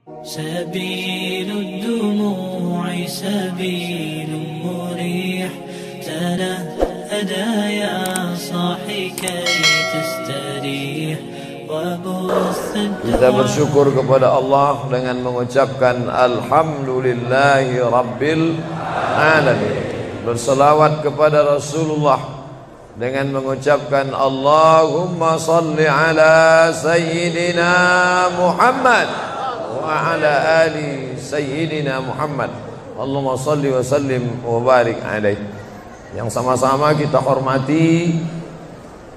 سبيل الدموع سبيل مريح تنهدى يا صاحي كي تستريح. Kita bersyukur kepada Allah dengan mengucapkan Alhamdulillahi Rabbil Alamin. Berselawat kepada Rasulullah dengan mengucapkan Allahumma salli ala Sayyidina Muhammad wa ala ali Sayyidina Muhammad. Allahumma salli wa sallim wa barik alaih. Yang sama-sama kita hormati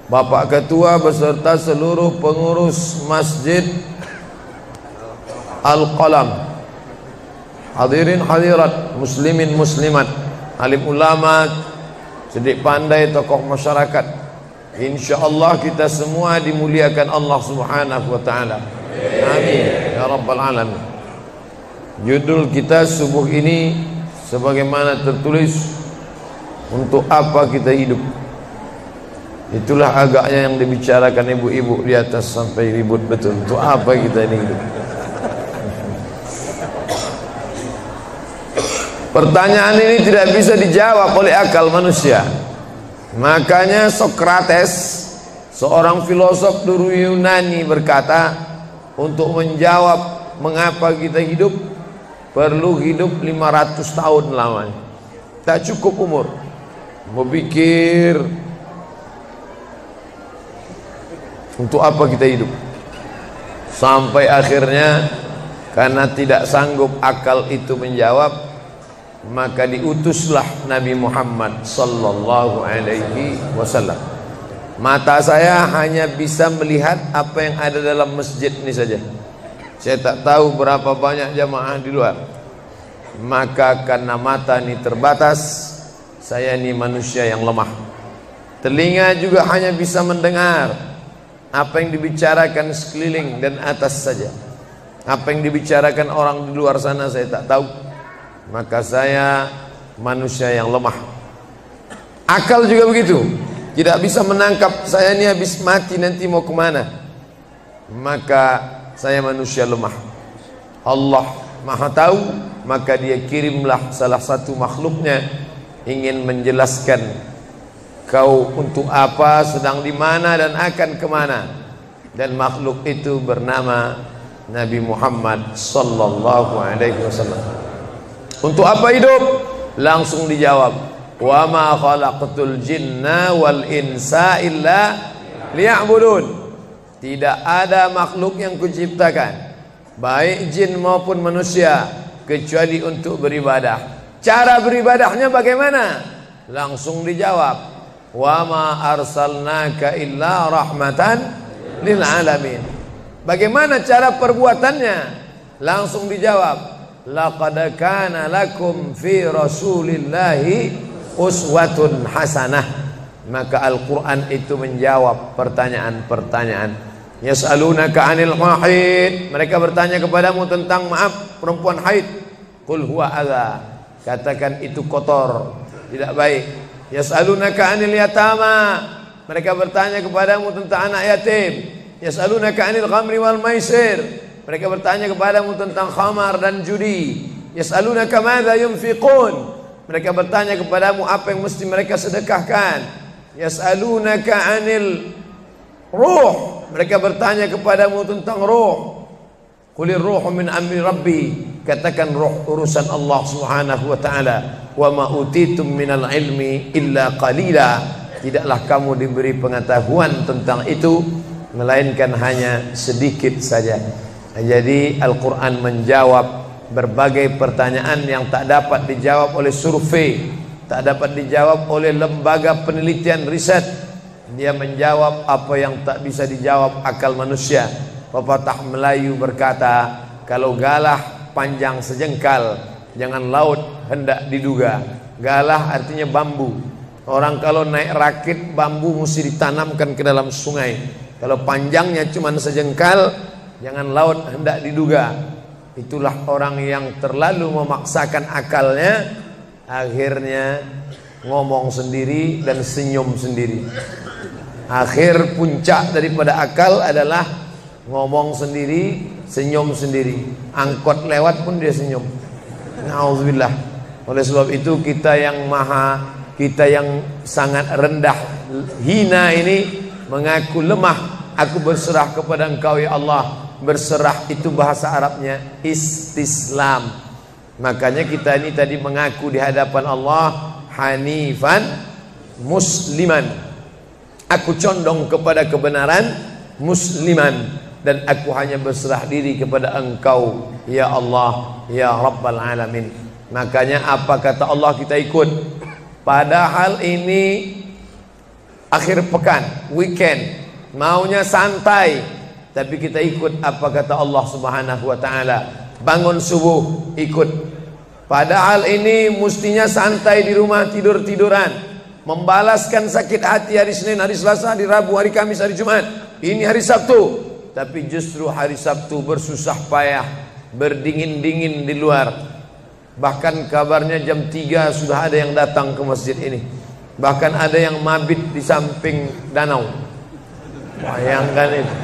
Bapak Ketua beserta seluruh pengurus Masjid Al-Qalam, hadirin hadirat, muslimin muslimat, alim ulama, cerdik pandai, tokoh masyarakat. InsyaAllah kita semua dimuliakan Allah Subhanahu wa ta'ala. Amin ya rabbal alamin. Judul kita subuh ini sebagaimana tertulis, untuk apa kita hidup. Itulah agaknya yang dibicarakan ibu-ibu di atas sampai ribut betul. Untuk apa kita ini hidup? Pertanyaan ini tidak bisa dijawab oleh akal manusia. Makanya Sokrates, seorang filosof dulu Yunani, berkata, untuk menjawab mengapa kita hidup, perlu hidup 500 tahun lamanya. Tak cukup umur berpikir untuk apa kita hidup. Sampai akhirnya karena tidak sanggup akal itu menjawab, maka diutuslah Nabi Muhammad sallallahu alaihi wasallam. Mata saya hanya bisa melihat apa yang ada dalam masjid ini saja. Saya tak tahu berapa banyak jamaah di luar. Maka karena mata ini terbatas, saya ini manusia yang lemah. Telinga juga hanya bisa mendengar apa yang dibicarakan sekeliling dan atas saja. Apa yang dibicarakan orang di luar sana saya tak tahu. Maka saya manusia yang lemah. Akal juga begitu, tidak bisa menangkap saya ini habis mati nanti mau kemana. Maka saya manusia lemah. Allah Maha tahu, maka dia kirimlah salah satu makhluknya ingin menjelaskan kau untuk apa, sedang di mana dan akan kemana. Dan makhluk itu bernama Nabi Muhammad sallallahu alaihi wasallam. Untuk apa hidup? Langsung dijawab, wa ma khalaqtul jinna wal insa illa liya'budun. Tidak ada makhluk yang kuciptakan, baik jin maupun manusia, kecuali untuk beribadah. Cara beribadahnya bagaimana? Langsung dijawab, wa ma arsalnaka illa rahmatan lil alamin. Bagaimana cara perbuatannya? Langsung dijawab, laqad kana lakum fi rasulillahi uswatun hasanah. Maka Al-Quran itu menjawab pertanyaan-pertanyaan. Yas'alunaka 'anil mahid, mereka bertanya kepadamu tentang perempuan haid. Qul huwa adza, katakan itu kotor, tidak baik. Yas'alunaka 'anil yatama, mereka bertanya kepadamu tentang anak yatim. Yas'alunaka 'anil khamri wal maisir, mereka bertanya kepadamu tentang khamar dan judi. Yas'alunaka madza yunfiqun, mereka bertanya kepadamu apa yang mesti mereka sedekahkan. Yas'alunaka 'anil ruh, mereka bertanya kepadamu tentang ruh. Qulir ruhu min amri rabbi, katakan ruh urusan Allah Subhanahu wa taala. Wa ma utitum minal ilmi illa qalila, tidaklah kamu diberi pengetahuan tentang itu melainkan hanya sedikit saja. Jadi Al-Quran menjawab berbagai pertanyaan yang tak dapat dijawab oleh survei, tak dapat dijawab oleh lembaga penelitian riset. Dia menjawab apa yang tak bisa dijawab akal manusia. Pepatah Melayu berkata, kalau galah panjang sejengkal, jangan laut hendak diduga. Galah artinya bambu. Orang kalau naik rakit, bambu mesti ditanamkan ke dalam sungai. Kalau panjangnya cuma sejengkal, jangan laut hendak diduga. Itulah orang yang terlalu memaksakan akalnya, akhirnya ngomong sendiri dan senyum sendiri. Akhir puncak daripada akal adalah ngomong sendiri, senyum sendiri. Angkot lewat pun dia senyum. Nauzubillah. Oleh sebab itu kita yang sangat rendah, hina ini mengaku lemah. Aku berserah kepada Engkau ya Allah. Berserah itu bahasa Arabnya istislam. Makanya kita ini tadi mengaku di hadapan Allah hanifan musliman. Aku condong kepada kebenaran, musliman, dan aku hanya berserah diri kepada Engkau ya Allah ya Rabbal Alamin. Makanya apa kata Allah kita ikut. Padahal ini akhir pekan, weekend, maunya santai, tapi kita ikut apa kata Allah Subhanahu wa taala. Bangun subuh ikut. Padahal ini mestinya santai di rumah, tidur-tiduran, membalaskan sakit hati hari Senin, hari Selasa, hari Rabu, hari Kamis, hari Jumat. Ini hari Sabtu, tapi justru hari Sabtu bersusah payah, berdingin-dingin di luar. Bahkan kabarnya jam 3 sudah ada yang datang ke masjid ini. Bahkan ada yang mabit di samping danau. Bayangkan itu.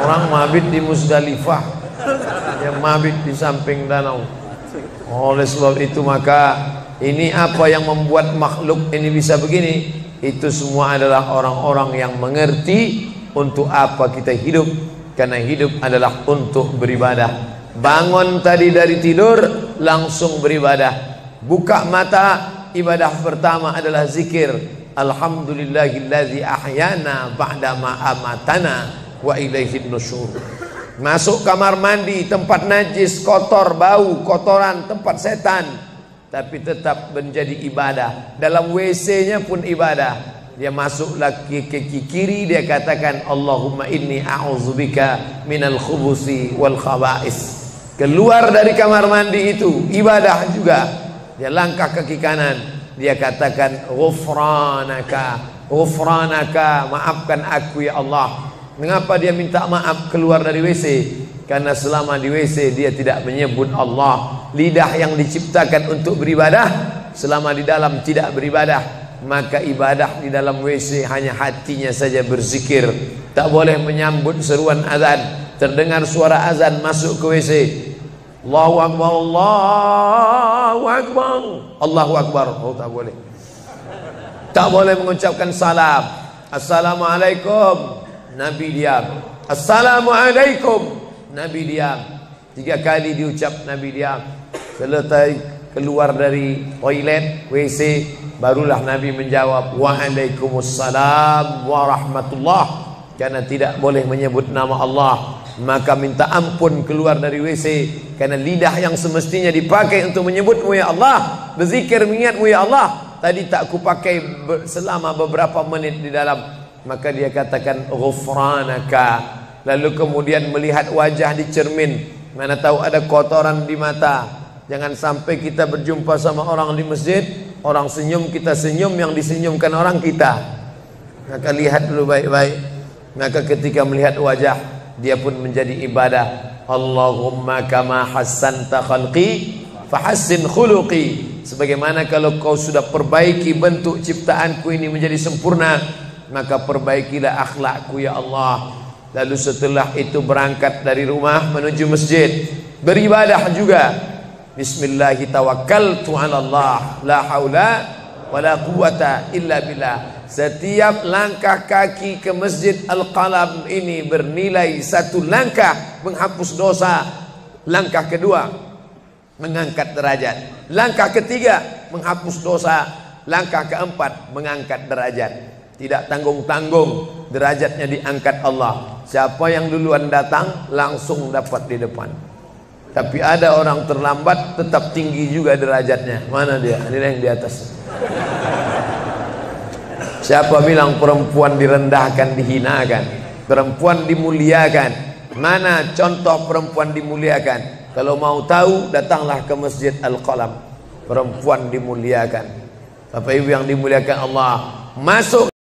Orang mabit di Musdalifah, yang mabit di samping danau. Oleh sebab itu maka ini apa yang membuat makhluk ini bisa begini? Itu semua adalah orang-orang yang mengerti untuk apa kita hidup. Karena hidup adalah untuk beribadah. Bangun tadi dari tidur langsung beribadah. Buka mata, ibadah pertama adalah zikir. Alhamdulillahillazi ahyana ba'dama amatana wa ilaihin nusyur. Masuk kamar mandi, tempat najis, kotor, bau, kotoran, tempat setan, tapi tetap menjadi ibadah. Dalam WC-nya pun ibadah. Dia masuk lagi ke kiri, dia katakan Allahumma inni a'udzubika minal khubusi wal khaba'is. Keluar dari kamar mandi itu ibadah juga. Dia langkah kaki kanan, dia katakan ghufranaka, ghufranaka, maafkan aku ya Allah. Mengapa dia minta maaf keluar dari WC? Karena selama di WC dia tidak menyebut Allah. Lidah yang diciptakan untuk beribadah, selama di dalam tidak beribadah, maka ibadah di dalam WC hanya hatinya saja berzikir. Tak boleh menyambut seruan azan. Terdengar suara azan masuk ke WC, Allahu Akbar, Allahu Akbar, Allahu Akbar. Oh, tak boleh. Tak boleh mengucapkan salam. Assalamualaikum, Nabi diam. Assalamualaikum, Nabi diam. 3 kali diucap, Nabi diam. Selesai keluar dari toilet, WC, barulah Nabi menjawab Waalaikumsalam warahmatullah. Karena tidak boleh menyebut nama Allah, maka minta ampun keluar dari WC. Karena lidah yang semestinya dipakai untuk menyebutmu ya Allah, berzikir mengingatmu ya Allah, tadi tak kupakai selama beberapa menit di dalam. Maka dia katakan ghufranaka. Lalu kemudian melihat wajah di cermin, mana tahu ada kotoran di mata. Jangan sampai kita berjumpa sama orang di masjid, orang senyum, kita senyum, yang disenyumkan orang kita. Maka lihat dulu baik-baik. Maka ketika melihat wajah, dia pun menjadi ibadah. Allahumma kama hassanta khalqi fahassin khuluqi. Sebagaimana kalau kau sudah perbaiki bentuk ciptaanku ini menjadi sempurna, maka perbaikilah akhlakku ya Allah. Lalu setelah itu berangkat dari rumah menuju masjid, beribadah juga. Bismillahi tawakkaltu 'ala Allah, la haula wala quwata illa billah. Setiap langkah kaki ke Masjid Al-Qalam ini bernilai 1 langkah menghapus dosa. Langkah kedua mengangkat derajat. Langkah ketiga menghapus dosa. Langkah keempat mengangkat derajat. Tidak tanggung-tanggung, derajatnya diangkat Allah. Siapa yang duluan datang langsung dapat di depan. Tapi ada orang terlambat tetap tinggi juga derajatnya. Mana dia? Ini yang di atas. Siapa bilang perempuan direndahkan, dihinakan? Perempuan dimuliakan. Mana contoh perempuan dimuliakan? Kalau mau tahu, datanglah ke Masjid Al-Qalam. Perempuan dimuliakan. Bapak Ibu yang dimuliakan Allah, masuk